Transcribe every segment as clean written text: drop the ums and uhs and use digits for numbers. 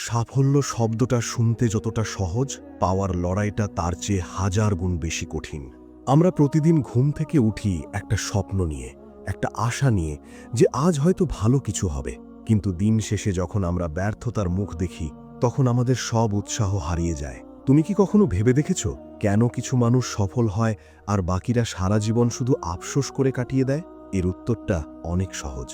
সাফল্য শব্দটা শুনতে যতটা সহজ, পাওয়ার লড়াইটা তার চেয়ে হাজার গুণ বেশি কঠিন। আমরা প্রতিদিন ঘুম থেকে উঠি একটা স্বপ্ন নিয়ে, একটা আশা নিয়ে যে আজ হয়তো ভালো কিছু হবে, কিন্তু দিন শেষে যখন আমরা ব্যর্থতার মুখ দেখি তখন আমাদের সব উৎসাহ হারিয়ে যায়। তুমি কি কখনো ভেবে দেখেছ কেন কিছু মানুষ সফল হয় আর বাকিরা সারা জীবন শুধু আফসোস করে কাটিয়ে দেয়? এর উত্তরটা অনেক সহজ,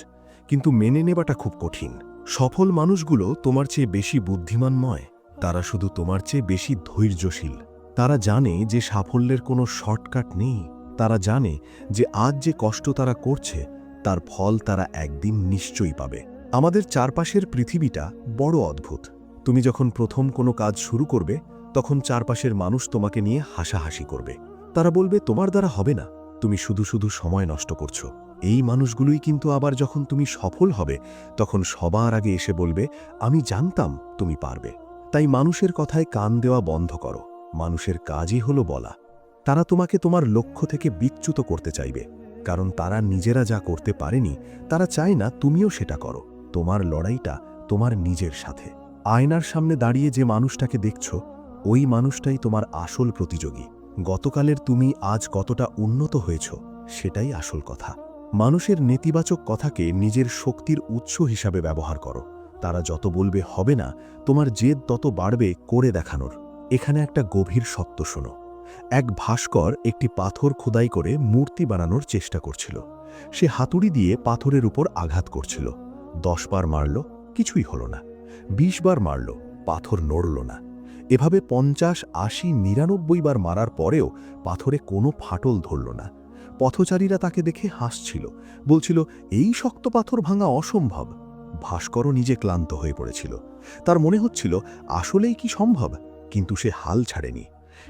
কিন্তু মেনে নেওয়াটা খুব কঠিন। সফল মানুষগুলো তোমার চেয়ে বেশি বুদ্ধিমান নয়, তারা শুধু তোমার চেয়ে বেশি ধৈর্যশীল। তারা জানে যে সাফল্যের কোনো শর্টকাট নেই। তারা জানে যে আজ যে কষ্ট তারা করছে তার ফল তারা একদিন নিশ্চয়ই পাবে। আমাদের চারপাশের পৃথিবীটা বড় অদ্ভুত। তুমি যখন প্রথম কোনো কাজ শুরু করবে তখন চারপাশের মানুষ তোমাকে নিয়ে হাসাহাসি করবে। তারা বলবে তোমার দ্বারা হবে না, তুমি শুধু শুধু সময় নষ্ট করছো। এই মানুষগুলোই কিন্তু আবার যখন তুমি সফল হবে তখন সবার আগে এসে বলবে আমি জানতাম তুমি পারবে। তাই মানুষের কথায় কান দেওয়া বন্ধ করো। মানুষের কাজই হলো বলা। তারা তোমাকে তোমার লক্ষ্য থেকে বিচ্যুত করতে চাইবে, কারণ তারা নিজেরা যা করতে পারেনি তারা চায় না তুমিও সেটা করো। তোমার লড়াইটা তোমার নিজের সাথে। আয়নার সামনে দাঁড়িয়ে যে মানুষটাকে দেখছো ওই মানুষটাই তোমার আসল প্রতিযোগী। গতকালের তুমি আজ কতটা উন্নত হয়েছ সেটাই আসল কথা। মানুষের নেতিবাচক কথাকে নিজের শক্তির উৎস হিসাবে ব্যবহার করো। তারা যত বলবে হবে না, তোমার জেদ তত বাড়বে করে দেখানোর। এখানে একটা গভীর সত্য শোনো। এক ভাস্কর একটি পাথর খোদাই করে মূর্তি বানানোর চেষ্টা করছিল। সে হাতুড়ি দিয়ে পাথরের উপর আঘাত করছিল। 10 বার মারল, কিছুই হলো না। 20 বার মারল, পাথর নড়ল না। এভাবে 50, 80, 99 বার মারার পরেও পাথরে কোনো ফাটল ধরল না। পথচারীরা তাকে দেখে হাসছিল, বলছিল এই শক্ত পাথর ভাঙা অসম্ভব। ভাস্করও নিজে ক্লান্ত হয়ে পড়েছিল। তার মনে হচ্ছিল আসলেই কি সম্ভব, কিন্তু সে হাল ছাড়েনি।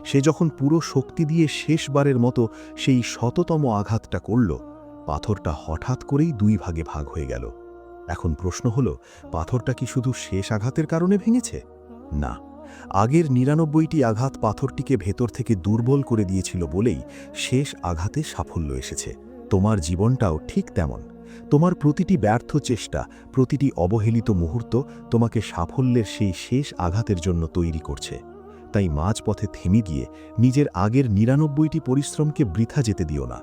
সে যখন পুরো শক্তি দিয়ে শেষবারের মতো সেই শততম আঘাতটা করল, পাথরটা হঠাৎ করেই 2 ভাগে ভাগ হয়ে গেল। এখন প্রশ্ন হলো, পাথরটা কি শুধু শেষ আঘাতের কারণে ভেঙেছে? না, আগের 99টি আঘাত পাথরটিকে ভেতর থেকে দুর্বল করে দিয়েছিল বলেই শেষ আঘাতে সাফল্য এসেছে। তোমার জীবনটাও ঠিক তেমন। তোমার প্রতিটি ব্যর্থ চেষ্টা, প্রতিটি অবহেলিত মুহূর্ত তোমাকে সাফল্যের সেই শেষ আঘাতের জন্য তৈরি করছে। তাই মাঝপথে থেমে গিয়ে নিজের আগের 99টি পরিশ্রমকে বৃথা যেতে দিও না।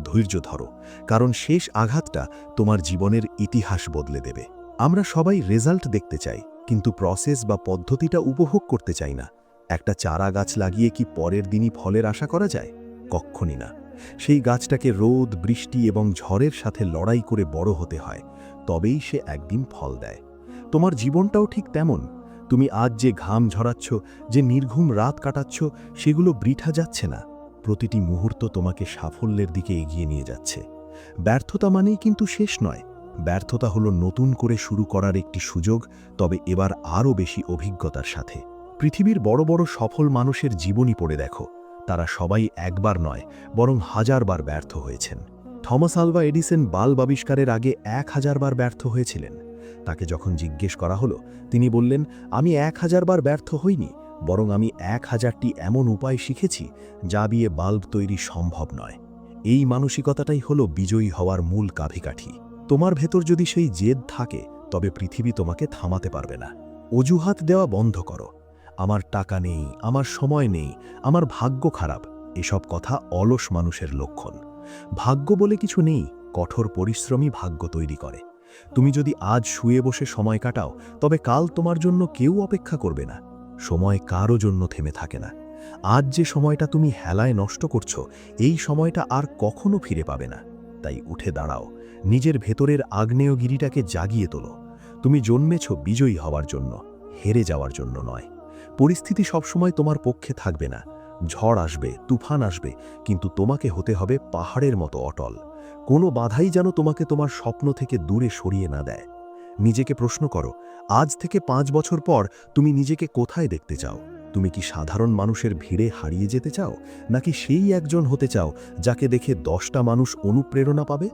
ধৈর্য ধরো, কারণ শেষ আঘাতটা তোমার জীবনের ইতিহাস বদলে দেবে। আমরা সবাই রেজাল্ট দেখতে চাই, কিন্তু প্রসেস বা পদ্ধতিটা উপভোগ করতে চাই না। একটা চারা গাছ লাগিয়ে কি পরের দিনই ফলের আশা করা যায়? কক্ষণই না। সেই গাছটাকে রোদ, বৃষ্টি এবং ঝড়ের সাথে লড়াই করে বড় হতে হয়, তবেই সে একদিন ফল দেয়। তোমার জীবনটাও ঠিক তেমন। তুমি আজ যে ঘাম ঝরাচ্ছ, যে নির্ঘুম রাত কাটাচ্ছ, সেগুলো বৃথা যাচ্ছে না। প্রতিটি মুহূর্ত তোমাকে সাফল্যের দিকে এগিয়ে নিয়ে যাচ্ছে। ব্যর্থতা মানেই কিন্তু শেষ নয়। ব্যর্থতা হলো নতুন করে শুরু করার একটি সুযোগ, তবে এবার আরও বেশি অভিজ্ঞতার সাথে। পৃথিবীর বড় বড় সফল মানুষের জীবনী পড়ে দেখো, তারা সবাই একবার নয় বরং 1000 বার ব্যর্থ হয়েছেন। থমাস আলভা এডিসন বাল্ব আবিষ্কারের আগে 1000 বার ব্যর্থ হয়েছিলেন। তাকে যখন জিজ্ঞেস করা হলো, তিনি বললেন, আমি 1000 বার ব্যর্থ হইনি, বরং আমি 1000টি এমন উপায় শিখেছি যা দিয়ে বাল্ব তৈরি সম্ভব নয়। এই মানসিকতাটাই হলো বিজয়ী হওয়ার মূল কাঠিকাঠি। তোমার ভেতর যদি সেই জেদ থাকে, তবে পৃথিবী তোমাকে থামাতে পারবে না। অজুহাত দেওয়া বন্ধ করো। আমার টাকা নেই, আমার সময় নেই, আমার ভাগ্য খারাপ, এসব কথা অলস মানুষের লক্ষণ। ভাগ্য বলে কিছু নেই, কঠোর পরিশ্রমই ভাগ্য তৈরি করে। তুমি যদি আজ শুয়ে বসে সময় কাটাও, তবে কাল তোমার জন্য কেউ অপেক্ষা করবে না। সময় কারো জন্য থেমে থাকে না। আজ যে সময়টা তুমি হেলায় নষ্ট করছো, এই সময়টা আর কখনো ফিরে পাবে না। তাই উঠে দাঁড়াও, নিজের ভেতরের আগ্নেয়গিরিটাকে জাগিয়ে তোলো। তুমি জন্মেছ বিজয়ী হওয়ার জন্য, হেরে যাওয়ার জন্য নয়। পরিস্থিতি সবসময় তোমার পক্ষে থাকবে না। ঝড় আসবে, তুফান আসবে, কিন্তু তোমাকে হতে হবে পাহাড়ের মতো অটল। কোনো বাধাই যেন তোমাকে তোমার স্বপ্ন থেকে দূরে সরিয়ে না দেয়। নিজেকে প্রশ্ন করো, আজ থেকে 5 বছর পর তুমি নিজেকে কোথায় দেখতে চাও? তুমি কি সাধারণ মানুষের ভিড়ে হারিয়ে যেতে চাও, নাকি সেই একজন হতে চাও যাকে দেখে 10টা মানুষ অনুপ্রেরণা পাবে?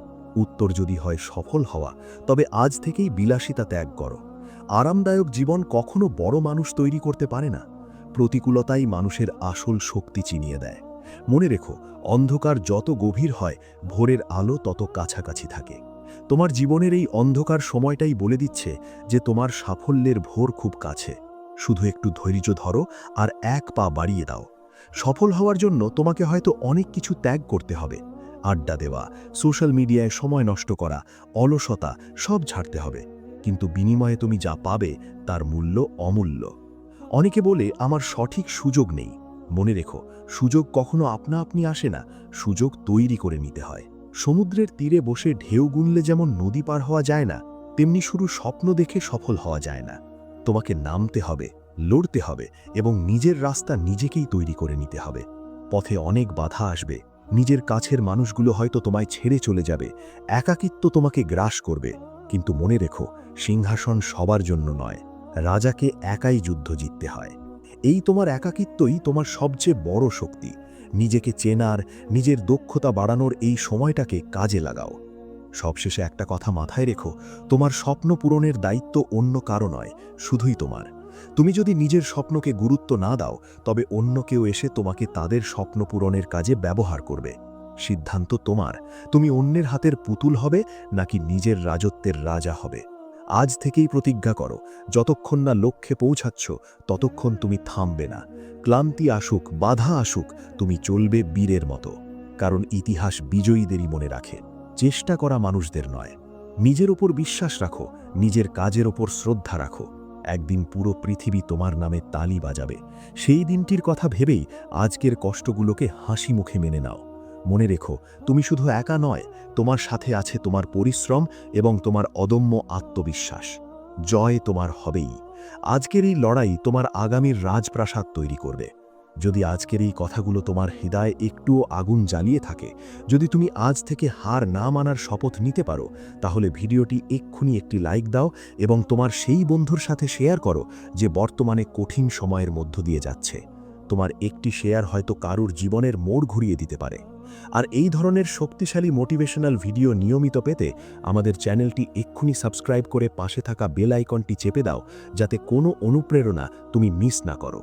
উত্তর যদি হয় সফল হওয়া, তবে আজ থেকেই বিলাসিতা ত্যাগ করো। আরামদায়ক জীবন কখনো বড় মানুষ তৈরি করতে পারে না। প্রতিকূলতাই মানুষের আসল শক্তি চিনিয়ে দেয়। মনে রেখো, অন্ধকার যত গভীর হয়, ভোরের আলো তত কাছাকাছি থাকে। তোমার জীবনের এই অন্ধকার সময়টাই বলে দিচ্ছে যে তোমার সাফল্যের ভোর খুব কাছে। শুধু একটু ধৈর্য ধরো আর এক পা বাড়িয়ে দাও। সফল হওয়ার জন্য তোমাকে হয়তো অনেক কিছু ত্যাগ করতে হবে। আড্ডা দেওয়া, সোশ্যাল মিডিয়ায় সময় নষ্ট করা, অলসতা সব ছাড়তে হবে। কিন্তু বিনিময়ে তুমি যা পাবে তার মূল্য অমূল্য। অনেকে বলে আমার সঠিক সুযোগ নেই। মনে রেখো, সুযোগ কখনো আপনা আপনি আসে না, সুযোগ তৈরি করে নিতে হয়। সমুদ্রের তীরে বসে ঢেউ গুনলে যেমন নদী পার হওয়া যায় না, তেমনি শুধু স্বপ্ন দেখে সফল হওয়া যায় না। তোমাকে নামতে হবে, লড়তে হবে এবং নিজের রাস্তা নিজেকেই তৈরি করে নিতে হবে। পথে অনেক বাধা আসবে, নিজের কাছের মানুষগুলো হয়তো তোমায় ছেড়ে চলে যাবে, একাকিত্ব তোমাকে গ্রাস করবে। কিন্তু মনে রেখো, সিংহাসন সবার জন্য নয়, রাজাকে একাই যুদ্ধ জিততে হয়। এই তোমার একাকিত্বই তোমার সবচেয়ে বড় শক্তি। নিজেকে চেনার, নিজের দক্ষতা বাড়ানোর এই সময়টাকে কাজে লাগাও। সবশেষে একটা কথা মাথায় রেখো, তোমার স্বপ্ন পূরণের দায়িত্ব অন্য কারো নয়, শুধুই তোমার। তুমি যদি নিজের স্বপ্নকে গুরুত্ব না দাও, তবে অন্য কেউ এসে তোমাকে তাদের স্বপ্ন পূরণের কাজে ব্যবহার করবে। সিদ্ধান্ত তোমার, তুমি অন্যের হাতের পুতুল হবে নাকি নিজের রাজত্বের রাজা হবে। আজ থেকেই প্রতিজ্ঞা করো, যতক্ষণ না লক্ষ্যে পৌঁছাচ্ছ ততক্ষণ তুমি থামবে না। ক্লান্তি আসুক, বাধা আসুক, তুমি চলবে বীরের মতো। কারণ ইতিহাস বিজয়ীদেরই মনে রাখে, চেষ্টা করা মানুষদের নয়। নিজের ওপর বিশ্বাস রাখো, নিজের কাজের ওপর শ্রদ্ধা রাখো। একদিন পুরো পৃথিবী তোমার নামে তালি বাজাবে। সেই দিনটির কথা ভেবেই আজকের কষ্টগুলোকে হাসি মুখে মেনে নাও। মনে রেখো, তুমি শুধু একা নয়, তোমার সাথে আছে তোমার পরিশ্রম এবং তোমার অদম্য আত্মবিশ্বাস। জয় তোমার হবেই। আজকের এই লড়াই তোমার আগামীর রাজপ্রাসাদ তৈরি করবে। যদি আজকের এই কথাগুলো তোমার হৃদয়ে একটুও আগুন জ্বালিয়ে থাকে, যদি তুমি আজ থেকে হার না মানার শপথ নিতে পারো, তাহলে ভিডিওটি এক্ষুনি একটি লাইক দাও এবং তোমার সেই বন্ধুর সাথে শেয়ার করো যে বর্তমানে কঠিন সময়ের মধ্য দিয়ে যাচ্ছে। তোমার একটি শেয়ার হয়তো কারুর জীবনের মোড় ঘুরিয়ে দিতে পারে। আর এই ধরনের শক্তিশালী মোটিভেশনাল ভিডিও নিয়মিত পেতে আমাদের চ্যানেলটি এক্ষুনি সাবস্ক্রাইব করে পাশে থাকা বেল আইকনটি চেপে দাও, যাতে কোনো অনুপ্রেরণা তুমি মিস না করো।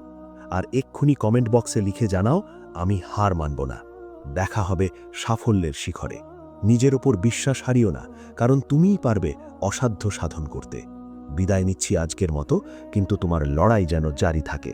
আর এক্ষুনি কমেন্ট বক্সে লিখে জানাও, আমি হার মানব না। দেখা হবে সাফল্যের শিখরে। নিজের ওপর বিশ্বাস হারিও না, কারণ তুমিই পারবে অসাধ্য সাধন করতে। বিদায় নিচ্ছি আজকের মতো, কিন্তু তোমার লড়াই যেন জারি থাকে।